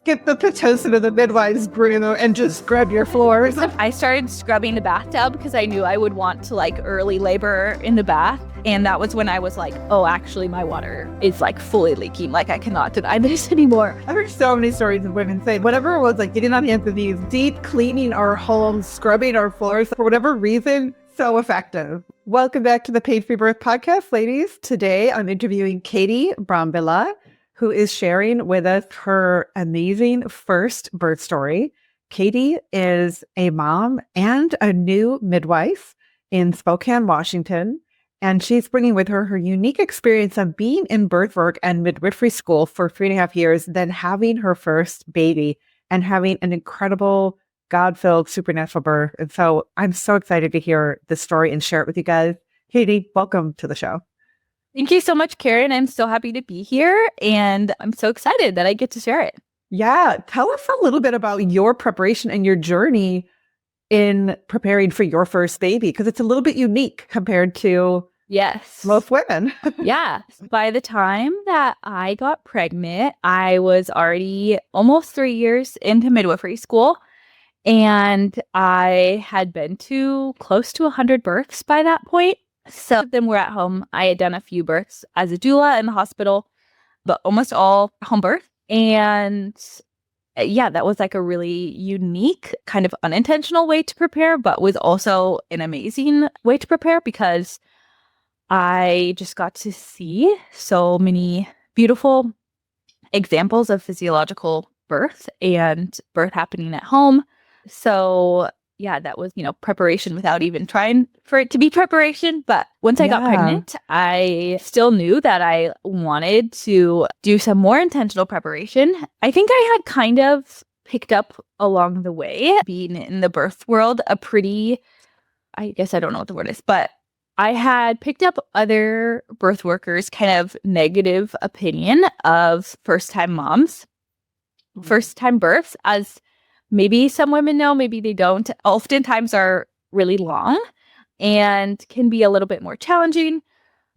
get the Pitocin of the midwives broom and just scrub your floors. I started scrubbing the bathtub because I knew I would want to like early labor in the bath. And that was when I was like, oh, actually my water is like fully leaking. Like I cannot deny this anymore. I've heard so many stories of women saying whatever it was, like getting on hands and knees, deep cleaning our homes, scrubbing our floors for whatever reason, so effective. Welcome back to the Paid Free Birth Podcast, ladies. Today I'm interviewing Katie Brambila, who is sharing with us her amazing first birth story. Katie is a mom and a new midwife in Spokane, Washington, and she's bringing with her her unique experience of being in birth work and midwifery school for 3.5 years, then having her first baby and having an incredible God-filled supernatural birth. And so I'm so excited to hear this story and share it with you guys. Katie, welcome to the show. Thank you so much, Karen. I'm so happy to be here, and I'm so excited that I get to share it. Yeah. Tell us a little bit about your preparation and your journey in preparing for your first baby, because it's a little bit unique compared to most women. Yeah. By the time that I got pregnant, I was already almost 3 years into midwifery school, and I had been to close to 100 births by that point. Some of them were at home. I had done a few births as a doula in the hospital, but almost all home birth. And yeah, that was like a really unique kind of unintentional way to prepare, but was also an amazing way to prepare because I just got to see so many beautiful examples of physiological birth and birth happening at home. So yeah, that was, preparation without even trying for it to be preparation. But once I got pregnant, I still knew that I wanted to do some more intentional preparation. I think I had kind of picked up along the way, being in the birth world, I guess I don't know what the word is, but I had picked up other birth workers' kind of negative opinion of first-time moms, first-time births, as maybe some women know, maybe they don't, oftentimes are really long and can be a little bit more challenging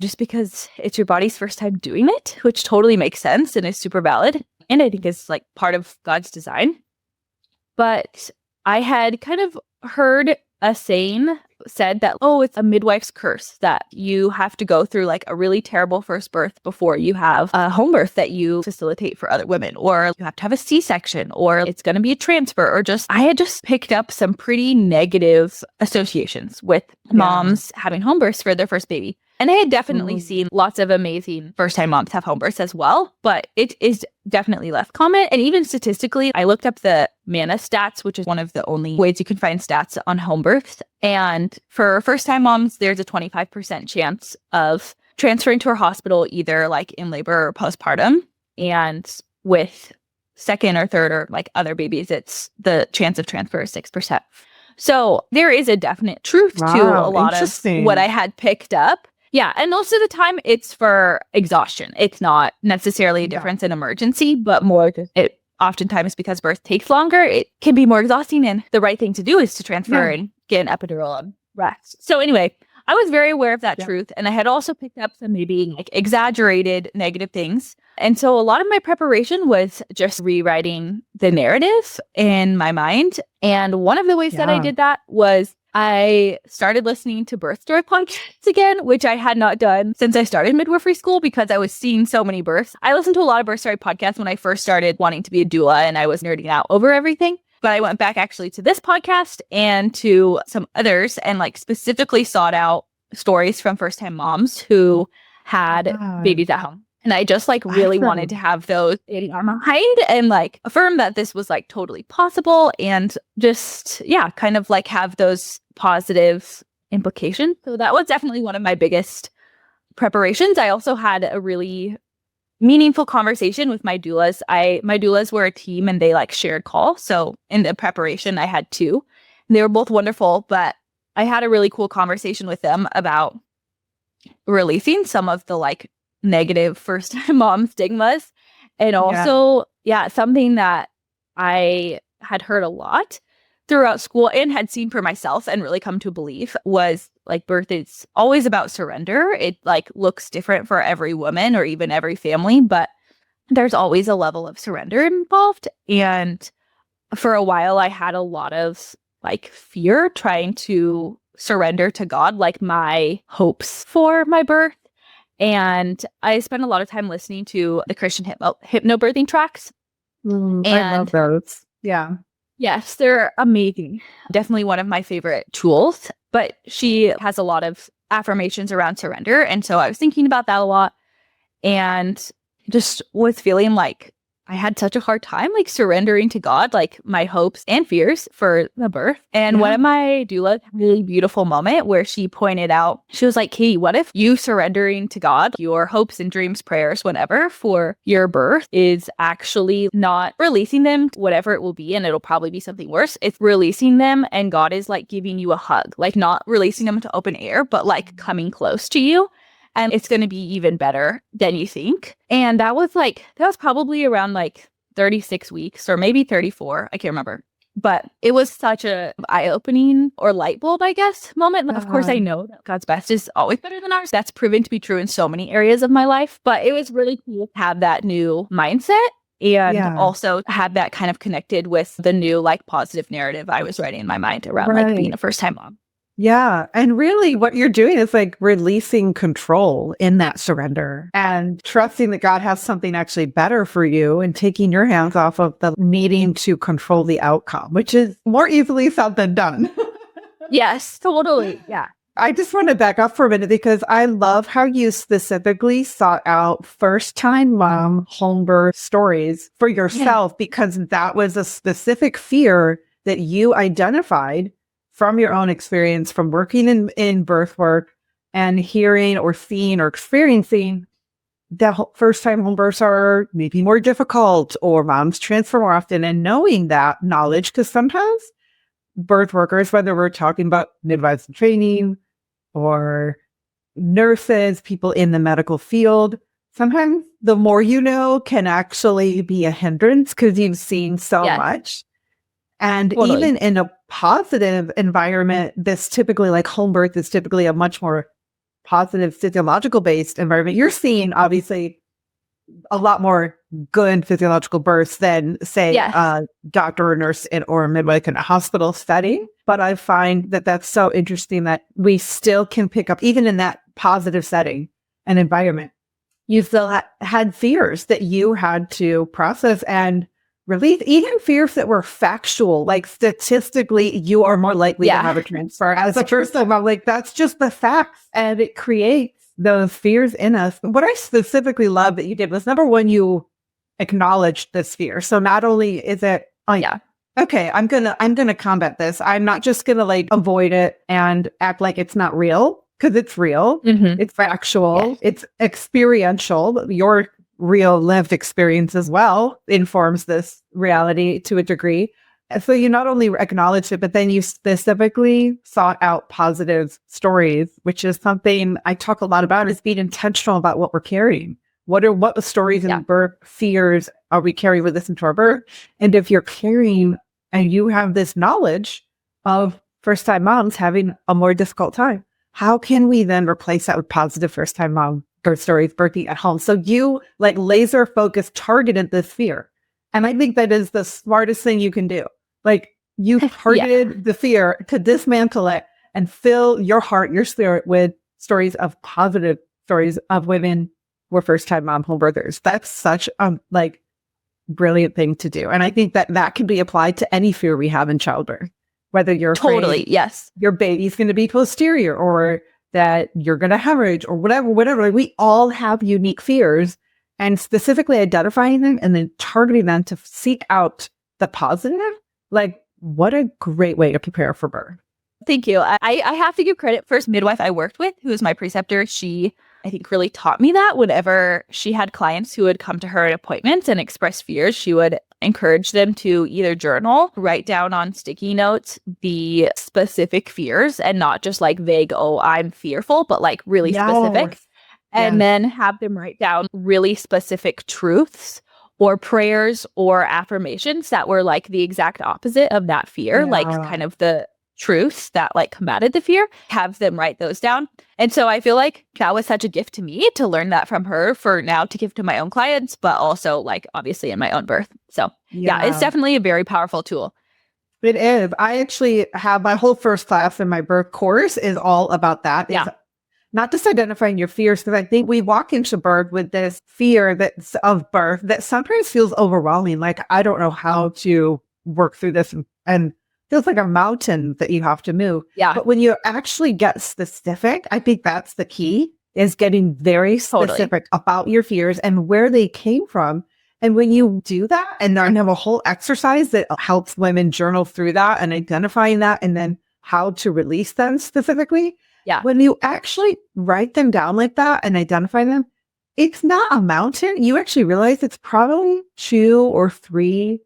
just because it's your body's first time doing it, which totally makes sense and is super valid. And I think is like part of God's design. But I had kind of heard a saying said that, oh, it's a midwife's curse that you have to go through like a really terrible first birth before you have a home birth that you facilitate for other women, or you have to have a C-section, or it's going to be a transfer, or I had just picked up some pretty negative associations with moms having home births for their first baby. And I had definitely seen lots of amazing first-time moms have home births as well, but it is definitely less common. And even statistically, I looked up the MANA stats, which is one of the only ways you can find stats on home births. And for first-time moms, there's a 25% chance of transferring to a hospital, either like in labor or postpartum. And with second or third or like other babies, it's the chance of transfer is 6%. So there is a definite truth to a lot of what I had picked up. Yeah. And most of the time it's for exhaustion. It's not necessarily a difference in emergency, but more it oftentimes because birth takes longer, it can be more exhausting. And the right thing to do is to transfer and get an epidural and rest. So anyway, I was very aware of that truth. And I had also picked up some maybe like exaggerated negative things. And so a lot of my preparation was just rewriting the narrative in my mind. And one of the ways that I did that was I started listening to birth story podcasts again, which I had not done since I started midwifery school because I was seeing so many births. I listened to a lot of birth story podcasts when I first started wanting to be a doula and I was nerding out over everything. But I went back actually to this podcast and to some others and like specifically sought out stories from first-time moms who had babies at home. And I just like really wanted to have those in my mind and like affirm that this was like totally possible and just, kind of like have those positive implications. So that was definitely one of my biggest preparations. I also had a really meaningful conversation with my doulas. My doulas were a team and they like shared calls. So in the preparation, I had two. And they were both wonderful, but I had a really cool conversation with them about releasing some of the like negative first-time mom stigmas. And also, something that I had heard a lot throughout school and had seen for myself and really come to believe was like birth is always about surrender. It like looks different for every woman or even every family, but there's always a level of surrender involved. And for a while, I had a lot of like fear trying to surrender to God, like my hopes for my birth. And I spent a lot of time listening to the Christian hypnobirthing tracks. I love those. Yeah. Yes, they're amazing. Definitely one of my favorite tools. But she has a lot of affirmations around surrender. And so I was thinking about that a lot and just was feeling like I had such a hard time like surrendering to God, like my hopes and fears for the birth. And one of my doulas had a really beautiful moment where she pointed out, she was like, Katie, what if you surrendering to God, your hopes and dreams, prayers, whatever for your birth is actually not releasing them, whatever it will be, and it'll probably be something worse. It's releasing them and God is like giving you a hug, like not releasing them to open air, but like coming close to you. And it's going to be even better than you think. And that was probably around like 36 weeks or maybe 34. I can't remember. But it was such a eye-opening or light bulb, I guess, moment. Of course, I know that God's best is always better than ours. That's proven to be true in so many areas of my life. But it was really cool to have that new mindset and also have that kind of connected with the new like positive narrative I was writing in my mind around like being a first-time mom. Yeah. And really what you're doing is like releasing control in that surrender and trusting that God has something actually better for you and taking your hands off of the needing to control the outcome, which is more easily said than done. Yes, totally. Yeah. I just want to back up for a minute because I love how you specifically sought out first-time mom home birth stories for yourself because that was a specific fear that you identified from your own experience, from working in birth work and hearing or seeing or experiencing that first-time home births are maybe more difficult or moms transfer more often, and knowing that knowledge, because sometimes birth workers, whether we're talking about midwives-in-training or nurses, people in the medical field, sometimes the more you know can actually be a hindrance because you've seen so much. And even in a positive environment, this typically like home birth is typically a much more positive physiological based environment. You're seeing obviously a lot more good physiological births than say a doctor or nurse or a midwife in a hospital setting. But I find that that's so interesting that we still can pick up, even in that positive setting and environment, you still had fears that you had to process and release, even fears that were factual, like statistically, you are more likely to have a transfer as a first time. I'm like, that's just the facts. And it creates those fears in us. What I specifically love that you did was number one, you acknowledged this fear. So not only is it, okay, I'm gonna combat this. I'm not just gonna like avoid it and act like it's not real, because it's real. It's factual. It's experiential. Your real lived experience as well informs this reality to a degree. So you not only acknowledged it, but then you specifically sought out positive stories, which is something I talk a lot about, is being intentional about what we're carrying. What the stories and birth fears are we carrying with us into our birth? And if you're carrying and you have this knowledge of first-time moms having a more difficult time, how can we then replace that with positive first-time mom birth stories, birthing at home? So you like laser focused, targeted this fear. And I think that is the smartest thing you can do. Like you targeted the fear to dismantle it and fill your heart, your spirit with stories of positive stories of women who were first-time mom home birthers. That's such a like brilliant thing to do. And I think that that can be applied to any fear we have in childbirth, whether you're afraid your baby's going to be posterior or that you're going to hemorrhage or whatever. Like, we all have unique fears, and specifically identifying them and then targeting them to seek out the positive. Like, what a great way to prepare for birth. Thank you. I have to give credit. First midwife I worked with, who was my preceptor, she, I think, really taught me that. Whenever she had clients who would come to her at appointments and express fears, she would encourage them to either journal, write down on sticky notes the specific fears, and not just like vague, oh, I'm fearful, but like really specific. And then have them write down really specific truths or prayers or affirmations that were like the exact opposite of that fear, like kind of the truths that like combated the fear, have them write those down. And so I feel like that was such a gift to me to learn that from her for now to give to my own clients, but also like obviously in my own birth. So yeah, it's definitely a very powerful tool. It is. I actually have my whole first class in my birth course is all about that. Yeah. It's not just identifying your fears, because I think we walk into birth with this fear that's of birth that sometimes feels overwhelming. Like, I don't know how to work through this and feels like a mountain that you have to move. Yeah. But when you actually get specific, I think that's the key, is getting very specific about your fears and where they came from. And when you do that and then have a whole exercise that helps women journal through that and identifying that and then how to release them specifically. Yeah. When you actually write them down like that and identify them, it's not a mountain. You actually realize it's probably 2 or 3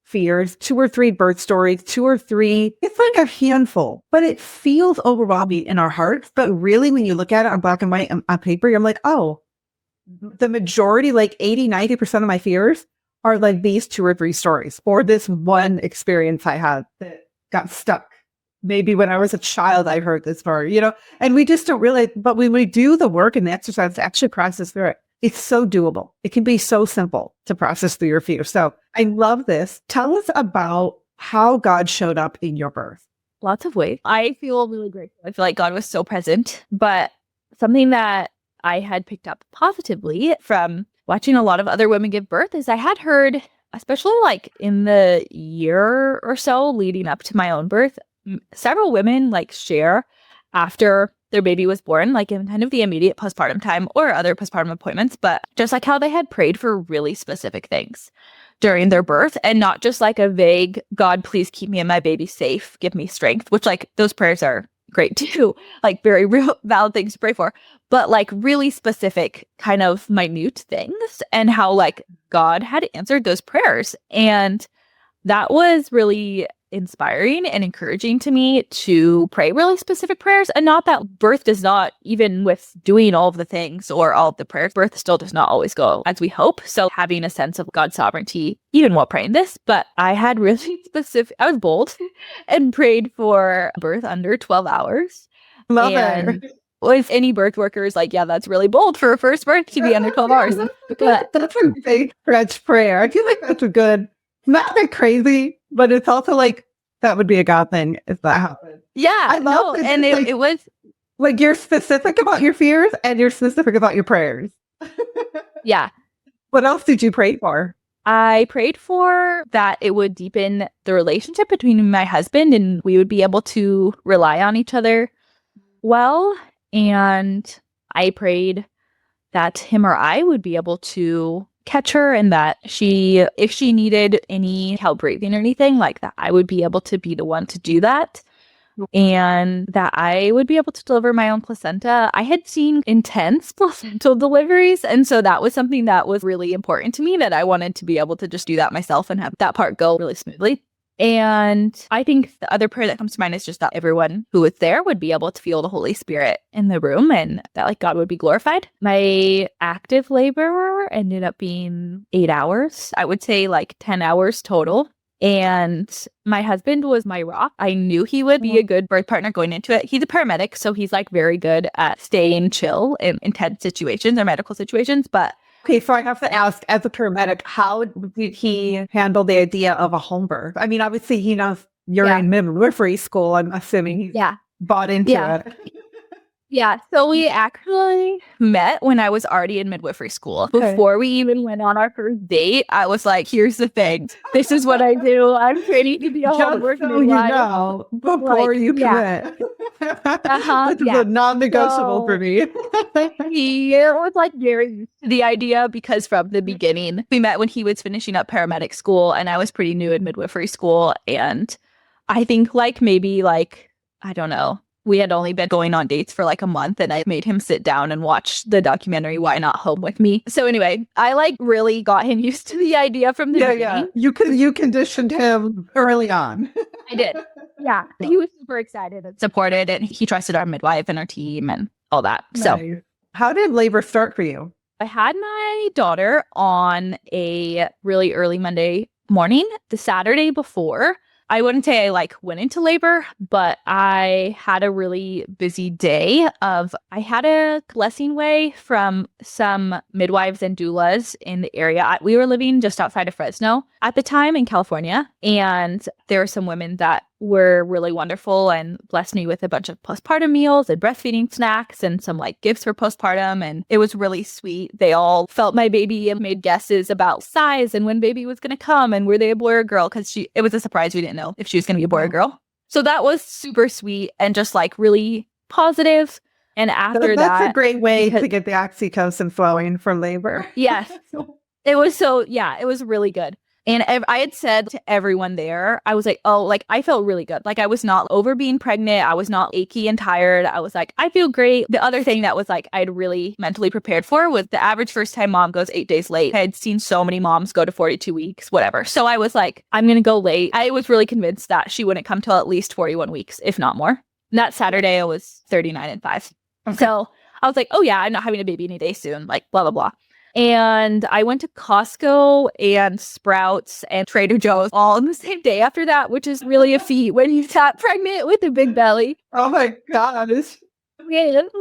fears, 2 or 3 birth stories, 2 or 3. It's like a handful, but it feels overwhelming in our hearts. But really, when you look at it on black and white on paper, I'm like, oh, the majority, like 80-90% of my fears are like these 2 or 3 stories or this one experience I had that got stuck. Maybe when I was a child, I heard this story, and we just don't realize, but when we do the work and the exercise to actually process through it, it's so doable. It can be so simple to process through your fear. So I love this. Tell us about how God showed up in your birth. Lots of ways. I feel really grateful. I feel like God was so present, but something that I had picked up positively from watching a lot of other women give birth is I had heard, especially like in the year or so leading up to my own birth, several women like share after their baby was born, like in kind of the immediate postpartum time or other postpartum appointments, but just like how they had prayed for really specific things during their birth and not just like a vague, God, please keep me and my baby safe, give me strength, which like those prayers are great too, like very real valid things to pray for, but like really specific kind of minute things and how like God had answered those prayers. And that was really inspiring and encouraging to me to pray really specific prayers. And not that birth does not, even with doing all of the things or all of the prayers, birth still does not always go as we hope. So having a sense of God's sovereignty, even while praying this, but I had really specific, I was bold and prayed for birth under 12 hours. Love it. With any birth workers, like, yeah, that's really bold for a first birth to be under 12 hours. But that's a big stretch prayer. I feel like that's a good, not that crazy, but it's also like, that would be a God thing if that happened. Yeah, I love it. And it was like you're specific about your fears and you're specific about your prayers. Yeah. What else did you pray for? I prayed for that it would deepen the relationship between my husband and we would be able to rely on each other well. And I prayed that him or I would be able to catch her and that if she needed any help breathing or anything like that, I would be able to be the one to do that. And that I would be able to deliver my own placenta. I had seen intense placental deliveries. And so that was something that was really important to me, that I wanted to be able to just do that myself and have that part go really smoothly. And I think the other prayer that comes to mind is just that everyone who was there would be able to feel the Holy Spirit in the room and that like God would be glorified. My active labor ended up being 8 hours. I would say like 10 hours total. And my husband was my rock. I knew he would be a good birth partner going into it. He's a paramedic, so he's like very good at staying chill in intense situations or medical situations. But okay, so I have to ask, as a paramedic, how did he handle the idea of a home birth? I mean, obviously he knows you're in midwifery school. I'm assuming he's bought into it. Yeah, so we actually met when I was already in midwifery school. Okay. Before we even went on our first date, I was like, here's the thing. This is what I do. I'm training to be a home birth midwife. You know, before you commit. This is a non-negotiable for me. He was like very used to the idea because from the beginning, we met when he was finishing up paramedic school and I was pretty new in midwifery school. And I think like maybe like, I don't know, we had only been going on dates for like a month and I made him sit down and watch the documentary Why Not Home with me. So anyway, I like really got him used to the idea from the beginning. You conditioned him early on. I did. Yeah. He was super excited and supported and he trusted our midwife and our team and all that. Nice. So how did labor start for you? I had my daughter on a really early Monday morning. The Saturday before, I wouldn't say I like went into labor, but I had a really busy day I had a blessing way from some midwives and doulas in the area. We were living just outside of Fresno at the time in California, and there were some women that were really wonderful and blessed me with a bunch of postpartum meals and breastfeeding snacks and some like gifts for postpartum. And it was really sweet. They all felt my baby and made guesses about size and when baby was going to come and were they a boy or a girl, because it was a surprise. We didn't know if she was going to be a boy or girl. So that was super sweet and just like really positive. And after that's a great way to get the oxytocin flowing for labor. Yes. It was really good. And I had said to everyone there, I was like, oh, like I felt really good. Like I was not over being pregnant. I was not achy and tired. I was like, I feel great. The other thing that was like, I'd really mentally prepared for was the average first time mom goes 8 days late. I had seen so many moms go to 42 weeks, whatever. So I was like, I'm going to go late. I was really convinced that she wouldn't come till at least 41 weeks, if not more. And that Saturday, I was 39 and 5. Okay. So I was like, oh yeah, I'm not having a baby any day soon. Like blah, blah, blah. And I went to Costco and Sprouts and Trader Joe's all on the same day after that, which is really a feat when you're that pregnant with a big belly. Oh my God. It's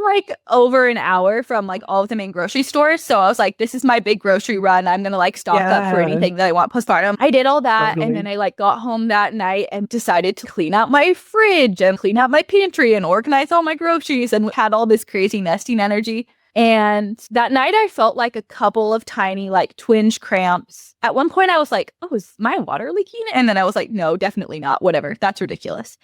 like over an hour from like all of the main grocery stores. So I was like, this is my big grocery run. I'm going to like stock up for anything that I want postpartum. I did all that. Totally. And then I like got home that night and decided to clean out my fridge and clean out my pantry and organize all my groceries and had all this crazy nesting energy. And that night I felt like a couple of tiny like twinge cramps. At one point I was like, oh, is my water leaking? And then I was like, no, definitely not. Whatever. That's ridiculous.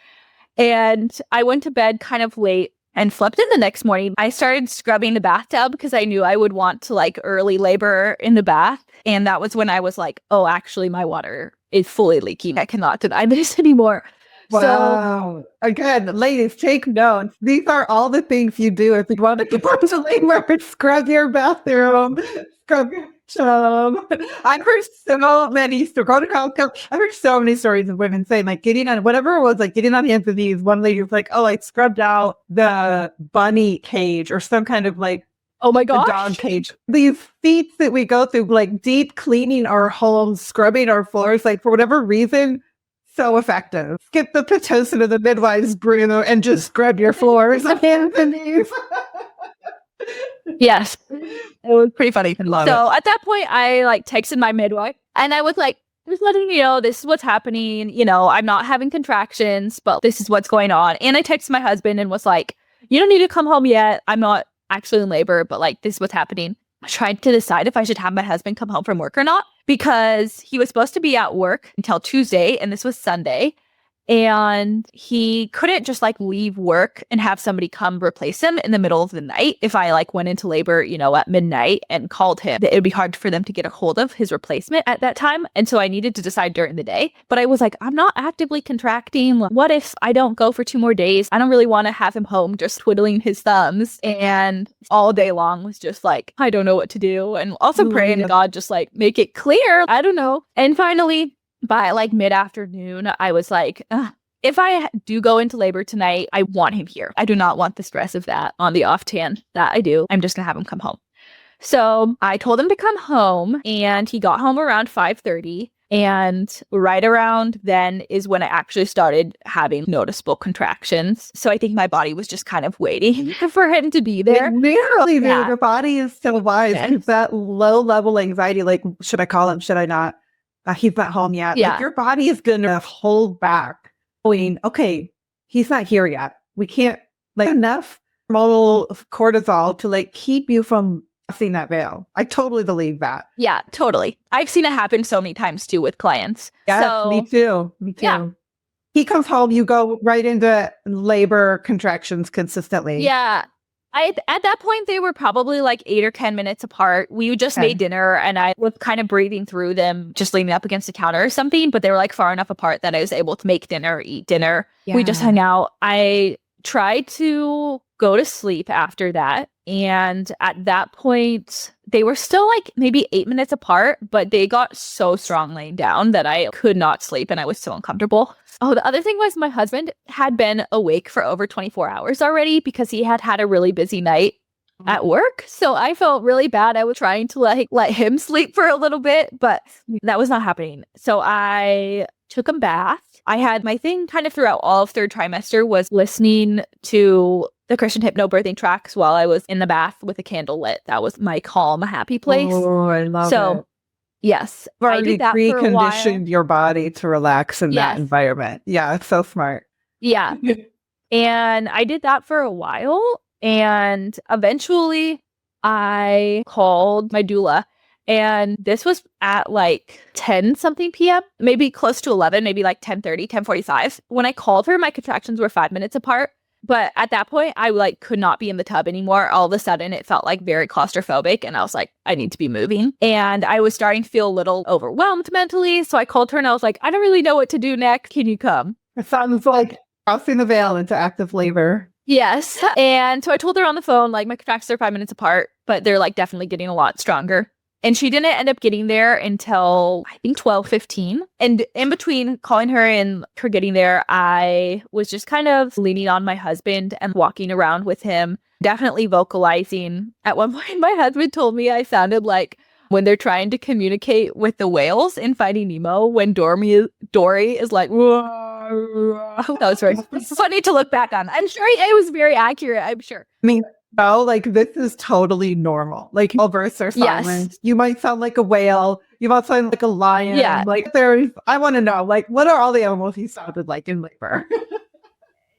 And I went to bed kind of late and slept in the next morning. I started scrubbing the bathtub because I knew I would want to like early labor in the bath. And that was when I was like, oh, actually my water is fully leaking. I cannot deny this anymore. Wow. So, again, ladies, take notes. These are all the things you do if you want to go to labor. Scrub your bathroom, scrub your tub. I've heard so many stories. I've heard so many stories of women saying, like, getting on, whatever it was, like, getting on the ends of these. One lady was like, oh, I scrubbed out the bunny cage or some kind of, like, oh my gosh, dog cage. These feats that we go through, like, deep cleaning our homes, scrubbing our floors, like, for whatever reason, so effective. Get the Pitocin of the midwives, Bruno, and just scrub your floors and hands and knees. Yes. It was pretty funny. Love so it. At that point, I like texted my midwife and I was like, just letting you know, this is what's happening. You know, I'm not having contractions, but this is what's going on. And I texted my husband and was like, you don't need to come home yet. I'm not actually in labor, but like, this is what's happening. I tried to decide if I should have my husband come home from work or not, because he was supposed to be at work until Tuesday, and this was Sunday. And he couldn't just like leave work and have somebody come replace him in the middle of the night. If I like went into labor, you know, at midnight and called him, it would be hard for them to get a hold of his replacement at that time. And so I needed to decide during the day. But I was like, I'm not actively contracting. What if I don't go for 2 more days? I don't really want to have him home just twiddling his thumbs. And all day long was just like, I don't know what to do. And also praying to God, just like make it clear. I don't know. And finally, by like mid-afternoon, I was like, if I do go into labor tonight, I want him here. I do not want the stress of that on the off chance that I do. I'm just going to have him come home. So I told him to come home, and he got home around 5:30. And right around then is when I actually started having noticeable contractions. So I think my body was just kind of waiting for him to be there. Literally, your body is so wise. It's that low-level anxiety, like, should I call him? Should I not? He's not home yet. Yeah. Like, your body is going to hold back, going, okay, he's not here yet. We can't, like, enough hormonal cortisol to, like, keep you from seeing that veil. I totally believe that. Yeah, totally. I've seen it happen so many times, too, with clients. Yeah, me too. Yeah. He comes home, you go right into labor contractions consistently. Yeah. At that point, they were probably like 8 or 10 minutes apart. We just made dinner, and I was kind of breathing through them, just leaning up against the counter or something. But they were like far enough apart that I was able to make dinner, eat dinner. Yeah. We just hung out. I tried to go to sleep after that. And at that point, they were still like maybe 8 minutes apart, but they got so strong laying down that I could not sleep, and I was so uncomfortable. Oh, the other thing was my husband had been awake for over 24 hours already because he had had a really busy night at work. So I felt really bad. I was trying to like let him sleep for a little bit, but that was not happening. So I took a bath. I had my thing kind of throughout all of third trimester was listening to the Christian hypnobirthing tracks while I was in the bath with a candle lit. That was my calm, happy place. Oh, I love it. Yes, You've I already did that for a while. preconditioned your body to relax in that environment. Yeah, it's so smart. Yeah. And I did that for a while. And eventually I called my doula. And this was at like 10 something p.m., maybe close to 11, maybe like 10:30, 10:45. When I called her, my contractions were 5 minutes apart. But at that point, I like could not be in the tub anymore. All of a sudden, it felt like very claustrophobic. And I was like, I need to be moving. And I was starting to feel a little overwhelmed mentally. So I called her and I was like, I don't really know what to do next. Can you come? It sounds like crossing the veil into active labor. Yes. And so I told her on the phone, like, my contractions are 5 minutes apart, but they're like definitely getting a lot stronger. And she didn't end up getting there until I think 12:15. And in between calling her and her getting there, I was just kind of leaning on my husband and walking around with him, definitely vocalizing. At one point, my husband told me I sounded like when they're trying to communicate with the whales in Finding Nemo, when Dory is like, whoa. That was very funny to look back on. I'm sure it was very accurate, I'm sure. I mean, no, like this is totally normal. Like all births are silent. Yes. You might sound like a whale. You might sound like a lion. Yeah. Like I want to know, like, what are all the animals you sounded like in labor?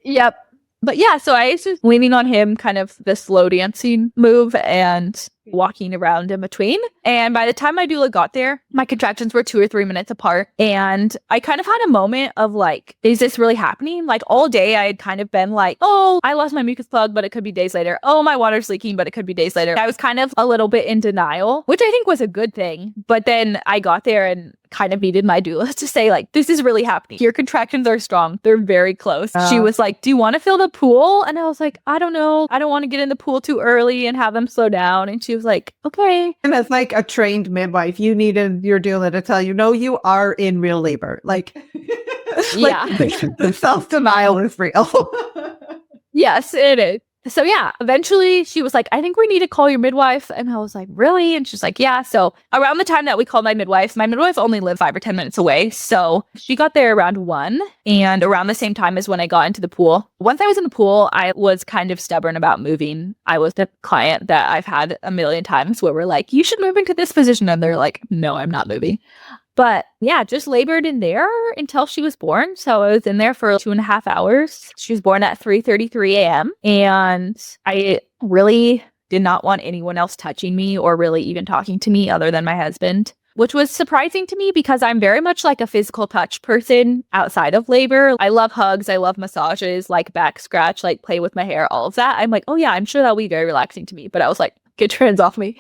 Yep. But yeah, so I was just leaning on him, kind of the slow dancing move and walking around in between. And by the time my doula got there, my contractions were 2 or 3 minutes apart. And I kind of had a moment of like, is this really happening? Like all day I had kind of been like, oh, I lost my mucus plug, but it could be days later. Oh, my water's leaking, but it could be days later. I was kind of a little bit in denial, which I think was a good thing. But then I got there and kind of needed my doula to say like, this is really happening. Your contractions are strong. They're very close. She was like, do you want to fill the pool? And I was like, I don't know. I don't want to get in the pool too early and have them slow down. And she was like, okay. And as like a trained midwife, you needed your doula to tell you, no, you are in real labor. Like, yeah, the self-denial is real. Yes, it is. So yeah, eventually she was like, I think we need to call your midwife. And I was like, really? And she's like, yeah. So around the time that we called my midwife only lived 5 or 10 minutes away. So she got there around 1 and around the same time as when I got into the pool. Once I was in the pool, I was kind of stubborn about moving. I was the client that I've had a million times where we're like, you should move into this position. And they're like, no, I'm not moving. But yeah, just labored in there until she was born. So I was in there for 2.5 hours. She was born at 3:33 a.m. And I really did not want anyone else touching me or really even talking to me other than my husband, which was surprising to me because I'm very much like a physical touch person outside of labor. I love hugs. I love massages, like back scratch, like play with my hair, all of that. I'm like, oh yeah, I'm sure that'll be very relaxing to me. But I was like, get your hands off me.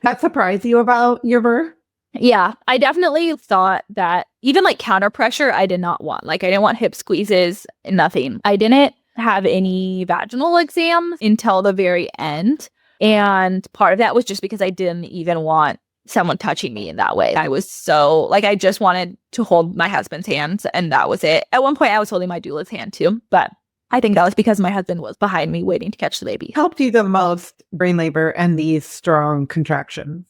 That surprised you about your birth? Yeah, I definitely thought that even like counter pressure, I did not want. Like I didn't want hip squeezes, nothing. I didn't have any vaginal exams until the very end. And part of that was just because I didn't even want someone touching me in that way. I was so like, I just wanted to hold my husband's hands and that was it. At one point I was holding my doula's hand too, but I think that was because my husband was behind me waiting to catch the baby. Helped you the most brain labor and these strong contractions?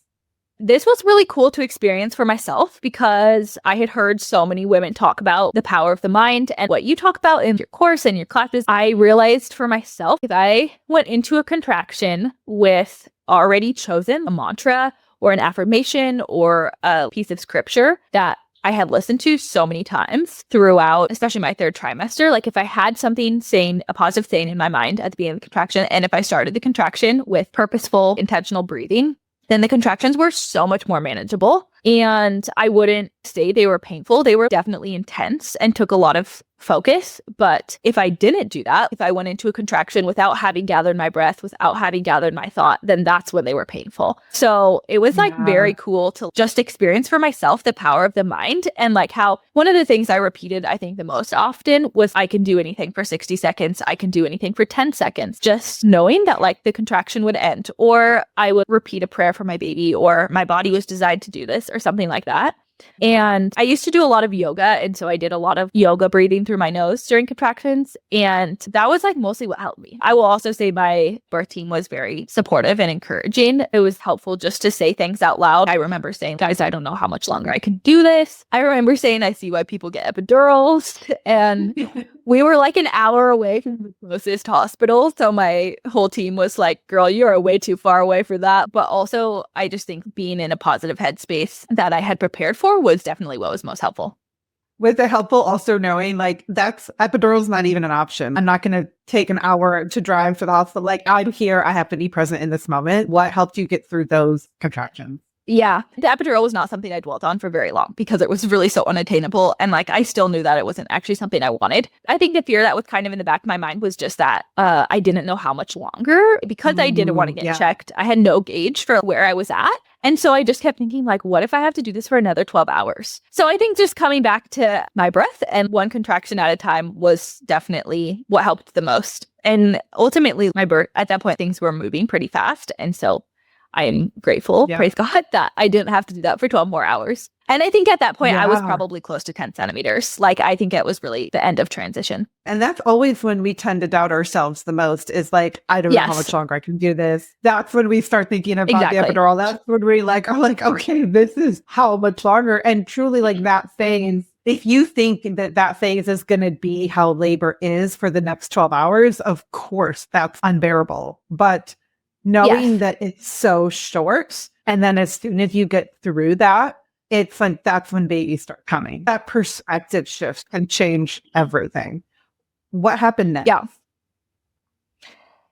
This was really cool to experience for myself because I had heard so many women talk about the power of the mind and what you talk about in your course and your classes. I realized for myself, if I went into a contraction with already chosen a mantra or an affirmation or a piece of scripture that I had listened to so many times throughout, especially my 3rd trimester. Like if I had something saying, a positive saying in my mind at the beginning of the contraction, and if I started the contraction with purposeful, intentional breathing, then the contractions were so much more manageable. And I wouldn't say they were painful. They were definitely intense and took a lot of focus. But if I didn't do that, if I went into a contraction without having gathered my breath, without having gathered my thought, then that's when they were painful. So it was like very cool to just experience for myself the power of the mind and like how one of the things I repeated, I think the most often was I can do anything for 60 seconds. I can do anything for 10 seconds. Just knowing that like the contraction would end or I would repeat a prayer for my baby or my body was designed to do this or something like that. And I used to do a lot of yoga. And so I did a lot of yoga breathing through my nose during contractions. And that was like mostly what helped me. I will also say my birth team was very supportive and encouraging. It was helpful just to say things out loud. I remember saying, guys, I don't know how much longer I can do this. I remember saying, I see why people get epidurals. And we were like an hour away from the closest hospital. So my whole team was like, girl, you're way too far away for that. But also, I just think being in a positive headspace that I had prepared for was definitely what was most helpful. Was it helpful also knowing like that's epidural's not even an option? I'm not going to take an hour to drive to the hospital. Like I'm here. I have to be present in this moment. What helped you get through those contractions? Yeah, the epidural was not something I dwelt on for very long because it was really so unattainable. And like, I still knew that it wasn't actually something I wanted. I think the fear that was kind of in the back of my mind was just that I didn't know how much longer because I didn't want to get checked. I had no gauge for where I was at. And so I just kept thinking like, what if I have to do this for another 12 hours? So I think just coming back to my breath and one contraction at a time was definitely what helped the most. And ultimately my birth at that point, things were moving pretty fast. And so I am grateful, praise God, that I didn't have to do that for 12 more hours. And I think at that point, I was probably close to 10 centimeters. Like, I think it was really the end of transition. And that's always when we tend to doubt ourselves the most is like, I don't know how much longer I can do this. That's when we start thinking about the epidural. That's when we like are like, okay, this is how much longer. And truly like that phase, if you think that that phase is going to be how labor is for the next 12 hours, of course, that's unbearable. But knowing that it's so short, and then as soon as you get through that, it's like that's when babies start coming. That perspective shift can change everything. What happened next?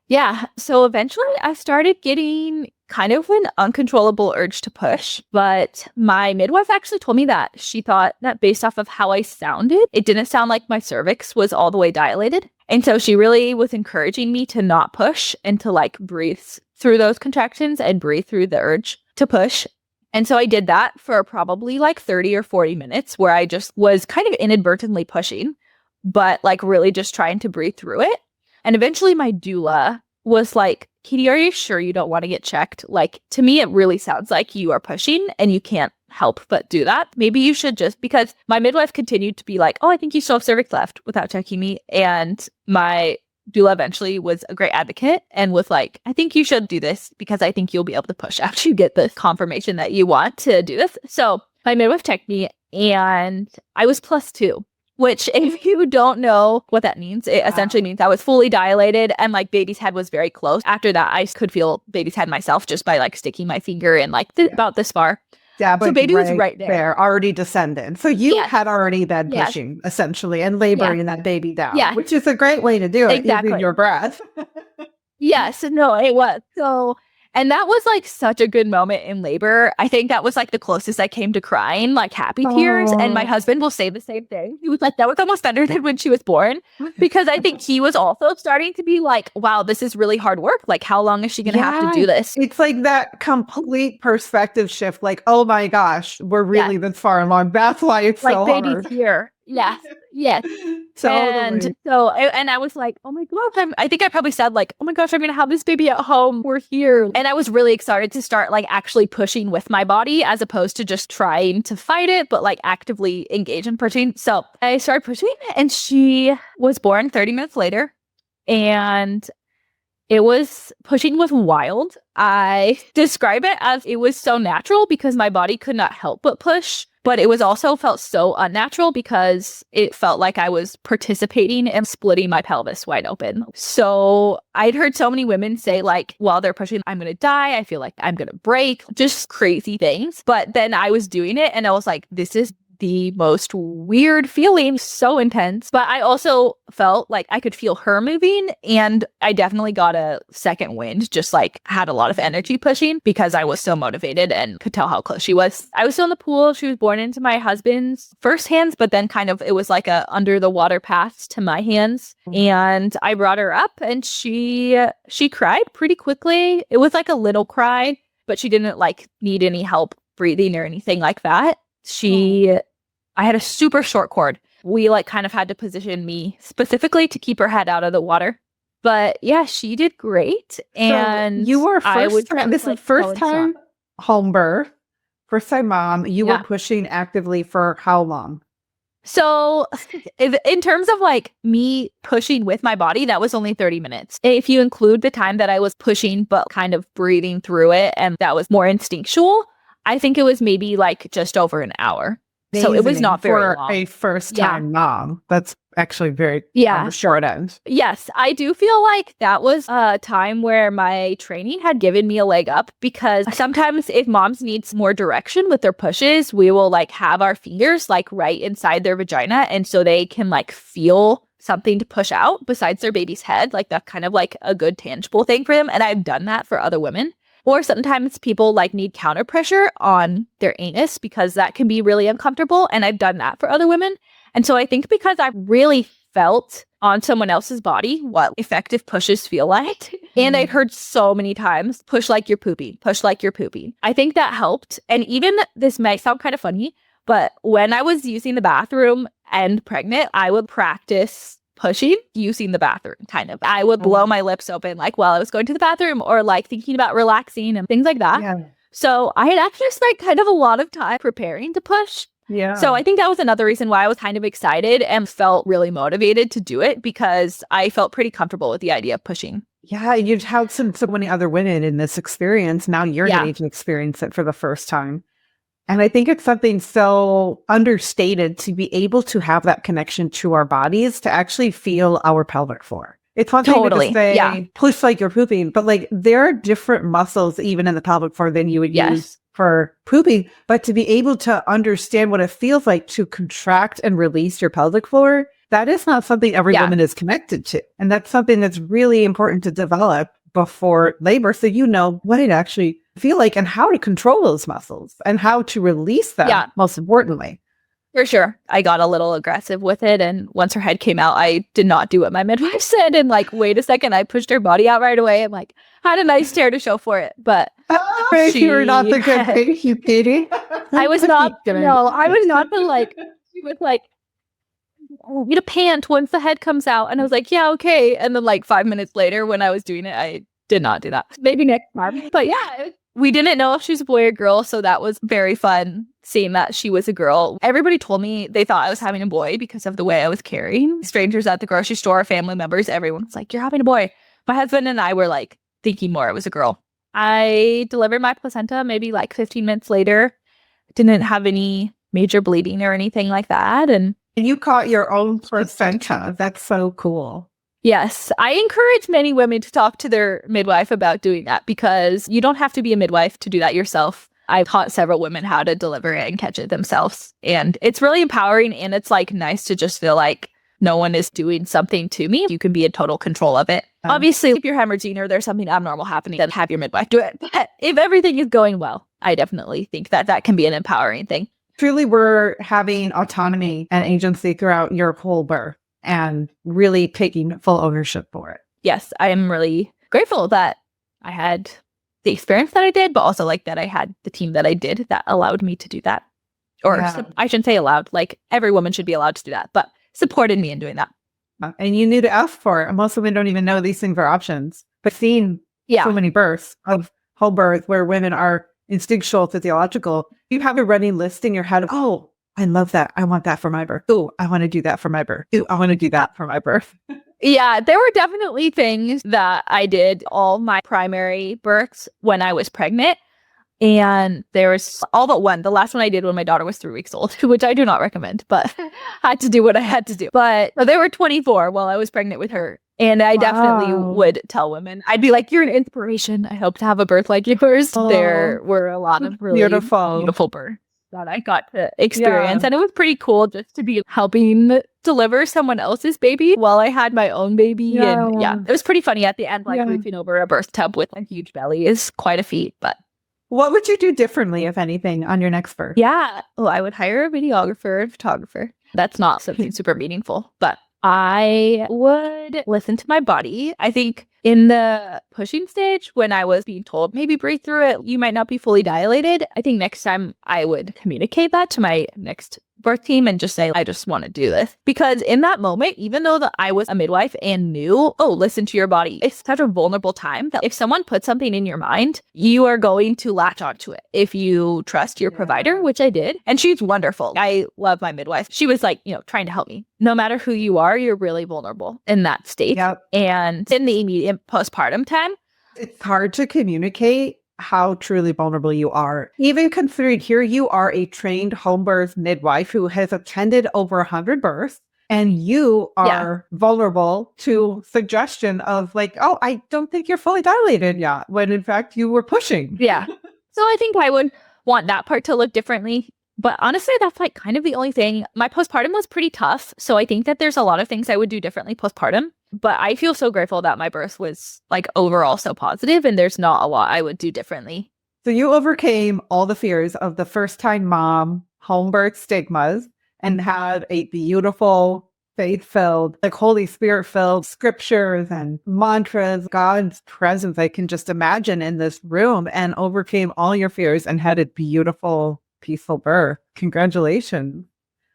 Yeah. So eventually I started getting kind of an uncontrollable urge to push. But my midwife actually told me that she thought that based off of how I sounded, it didn't sound like my cervix was all the way dilated. And so she really was encouraging me to not push and to like breathe through those contractions and breathe through the urge to push. And so I did that for probably like 30 or 40 minutes where I just was kind of inadvertently pushing, but like really just trying to breathe through it. And eventually my doula was like, Katie, are you sure you don't want to get checked? Like, to me, it really sounds like you are pushing and you can't help but do that. Maybe you should just, because my midwife continued to be like, oh, I think you still have cervix left without checking me. And my doula eventually was a great advocate and was like, I think you should do this because I think you'll be able to push after you get the confirmation that you want to do this. So my midwife checked me and I was +2. Which, if you don't know what that means, it essentially means I was fully dilated and like baby's head was very close. After that, I could feel baby's head myself just by like sticking my finger in like about this far. Yeah, but so baby was right there, already descended. So you had already been pushing essentially and laboring that baby down, which is a great way to do it, using your breath. Yes, no, it was. So, and that was like such a good moment in labor. I think that was like the closest I came to crying, like happy tears. And my husband will say the same thing. He was like, that was almost better than when she was born. Because I think he was also starting to be like, wow, this is really hard work. Like, how long is she going to have to do this? It's like that complete perspective shift. Like, oh my gosh, we're really this far along. That's why it's like so baby's hard. Here. Yes. Yes. Totally. And I was like, oh my gosh, I think I probably said like, oh my gosh, I'm going to have this baby at home. We're here. And I was really excited to start like actually pushing with my body as opposed to just trying to fight it, but like actively engage in pushing. So I started pushing and she was born 30 minutes later and pushing was wild. I describe it as it was so natural because my body could not help but push. But it was also felt so unnatural because it felt like I was participating in splitting my pelvis wide open. So I'd heard so many women say like, while they're pushing, I'm going to die. I feel like I'm going to break, just crazy things. But then I was doing it and I was like, this is the most weird feeling, so intense. But I also felt like I could feel her moving and I definitely got a second wind, just like had a lot of energy pushing because I was so motivated and could tell how close she was. I was still in the pool. She was born into my husband's first hands, but then kind of it was like a under the water path to my hands. And I brought her up and she cried pretty quickly. It was like a little cry, but she didn't like need any help breathing or anything like that. I had a super short cord. We like kind of had to position me specifically to keep her head out of the water. But yeah, she did great. And so you were first time home birth. First time mom, you were pushing actively for how long? So in terms of like me pushing with my body, that was only 30 minutes. If you include the time that I was pushing, but kind of breathing through it, and that was more instinctual, I think it was maybe like just over an hour. Amazing. So it was not very long. For a first time mom. That's actually very on the short end. Yes, I do feel like that was a time where my training had given me a leg up, because sometimes if moms need more direction with their pushes, we will like have our fingers like right inside their vagina, and so they can like feel something to push out besides their baby's head. Like that's kind of like a good tangible thing for them, and I've done that for other women. Or sometimes people like need counter pressure on their anus because that can be really uncomfortable. And I've done that for other women. And so I think because I really felt on someone else's body what effective pushes feel like. And I'd heard so many times, push like you're pooping, push like you're pooping. I think that helped. And even this may sound kind of funny, but when I was using the bathroom and pregnant, I would practice pushing using the bathroom, kind of. I would blow my lips open like while I was going to the bathroom, or like thinking about relaxing and things like that. Yeah. So I had actually spent kind of a lot of time preparing to push. Yeah. So I think that was another reason why I was kind of excited and felt really motivated to do it, because I felt pretty comfortable with the idea of pushing. Yeah, you've had so many other women in this experience. Now you're getting to experience it for the first time. And I think it's something so understated to be able to have that connection to our bodies, to actually feel our pelvic floor. It's one thing to say, push like you're pooping, but like there are different muscles even in the pelvic floor than you would use for pooping. But to be able to understand what it feels like to contract and release your pelvic floor, that is not something every woman is connected to. And that's something that's really important to develop before labor, so you know what it actually feel like and how to control those muscles and how to release them, most importantly. For sure. I got a little aggressive with it, and once her head came out, I did not do what my midwife said, and like, wait a second, I pushed her body out right away. I'm like, had a nice tear to show for it, but you were not the good baby, Katie. I was not, no, I was not the like, she was like, oh, need a pant once the head comes out. And I was like, yeah, okay. And then like 5 minutes later when I was doing it, I did not do that. Maybe next time. But yeah, we didn't know if she was a boy or girl. So that was very fun seeing that she was a girl. Everybody told me they thought I was having a boy because of the way I was carrying. Strangers at the grocery store, family members, everyone was like, you're having a boy. My husband and I were like thinking more it was a girl. I delivered my placenta maybe like 15 minutes later. Didn't have any major bleeding or anything like that. And you caught your own placenta. That's so cool. Yes. I encourage many women to talk to their midwife about doing that, because you don't have to be a midwife to do that yourself. I've taught several women how to deliver it and catch it themselves. And it's really empowering, and it's like nice to just feel like no one is doing something to me. You can be in total control of it. Obviously, if you're hemorrhaging or there's something abnormal happening, then have your midwife do it. But if everything is going well, I definitely think that that can be an empowering thing. Truly, we're having autonomy and agency throughout your whole birth and really taking full ownership for it. Yes, I am really grateful that I had the experience that I did, but also like that I had the team that I did that allowed me to do that. Or I shouldn't say allowed, like every woman should be allowed to do that, but supported me in doing that. And you knew to ask for it. Most women don't even know these things are options. But seeing so many births of whole birth where women are instinctual, physiological, you have a running list in your head of, oh, I love that. I want that for my birth. Oh, I want to do that for my birth. Oh, I want to do that for my birth. Yeah, there were definitely things that I did all my primary births when I was pregnant. And there was all but one. The last one I did when my daughter was 3 weeks old, which I do not recommend, but I had to do what I had to do. But there were 24 while I was pregnant with her. And I definitely would tell women, I'd be like, you're an inspiration. I hope to have a birth like yours. There were a lot of really beautiful births that I got to experience. And it was pretty cool just to be helping deliver someone else's baby while I had my own baby. And it was pretty funny at the end, like leaping over a birth tub with a huge belly is quite a feat. But what would you do differently, if anything, on your next birth? Yeah. Oh, I would hire a videographer and photographer. That's not something super meaningful, but I would listen to my body. I think in the pushing stage, when I was being told, maybe breathe through it, you might not be fully dilated. I think next time I would communicate that to my next birth team and just say, I just want to do this. Because in that moment, even though I was a midwife and knew, oh, listen to your body, it's such a vulnerable time that if someone puts something in your mind, you are going to latch onto it. If you trust your provider, which I did, and she's wonderful. I love my midwife. She was like, trying to help me. No matter who you are, you're really vulnerable in that state. Yep. And in the immediate postpartum time, it's hard to communicate how truly vulnerable you are. Even considering here you are a trained home birth midwife who has attended over 100 births, and you are vulnerable to suggestion of like, oh, I don't think you're fully dilated yet, when in fact you were pushing. Yeah. So I think I would want that part to look differently. But honestly, that's like kind of the only thing. My postpartum was pretty tough. So I think that there's a lot of things I would do differently postpartum. But I feel so grateful that my birth was like overall so positive, and there's not a lot I would do differently. So you overcame all the fears of the first-time mom, home birth stigmas, and had a beautiful, faith-filled, like Holy Spirit-filled scriptures and mantras, God's presence, I can just imagine in this room, and overcame all your fears and had a beautiful, peaceful birth. Congratulations.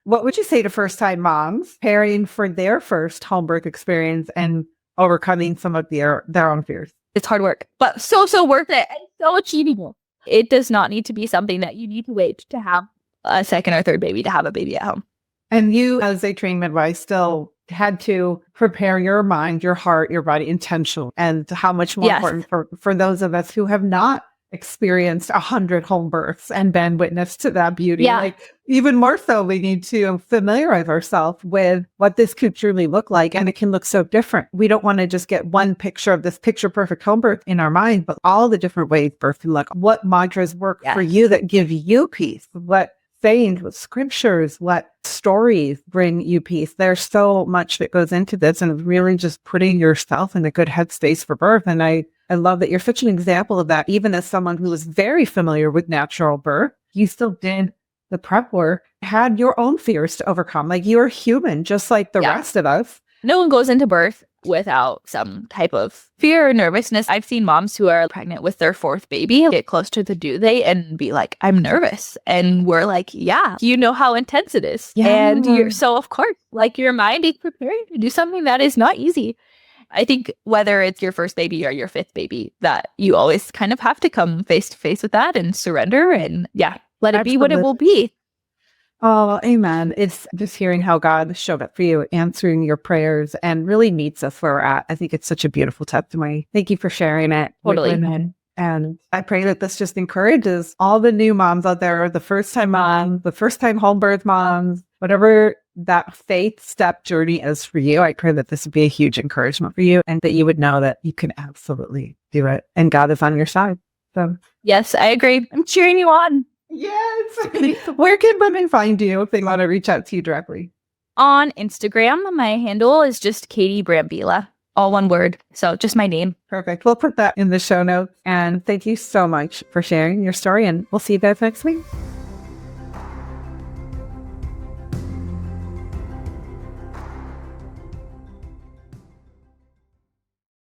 What would you say to first-time moms preparing for their first home birth experience and overcoming some of their own fears? It's hard work, but so worth it and so achievable. It does not need to be something that you need to wait to have a second or third baby to have a baby at home. And you, as a trained midwife, still had to prepare your mind, your heart, your body intentionally. And how much more important for those of us who have not experienced 100 home births and been witness to that beauty. Yeah. Like even more so, we need to familiarize ourselves with what this could truly look like. And it can look so different. We don't want to just get one picture of this picture perfect home birth in our mind, but all the different ways birth can look. What mantras work for you that give you peace? What sayings, what scriptures, what stories bring you peace? There's so much that goes into this, and really just putting yourself in a good headspace for birth. And I love that you're such an example of that. Even as someone who is very familiar with natural birth, you still did the prep work, had your own fears to overcome. Like you're human, just like the rest of us. No one goes into birth without some type of fear or nervousness. I've seen moms who are pregnant with their fourth baby get close to the due date and be like, I'm nervous. And we're like, yeah, you know how intense it is. Yeah. And so of course, like your mind is preparing to do something that is not easy. I think whether it's your first baby or your fifth baby, that you always kind of have to come face to face with that and surrender and let it be what it will be. Oh, amen. It's just hearing how God showed up for you, answering your prayers, and really meets us where we're at. I think it's such a beautiful testimony. Thank you for sharing it. Totally. With women. And I pray that this just encourages all the new moms out there, the first-time moms, the first-time home birth moms, whatever that faith step journey is for you. I pray that this would be a huge encouragement for you, and that you would know that you can absolutely do it. And God is on your side. So yes, I agree. I'm cheering you on. Yes. Where can women find you if they want to reach out to you directly? On Instagram, my handle is just Katie Brambila, all one word. So just my name. Perfect. We'll put that in the show notes. And thank you so much for sharing your story. And we'll see you guys next week.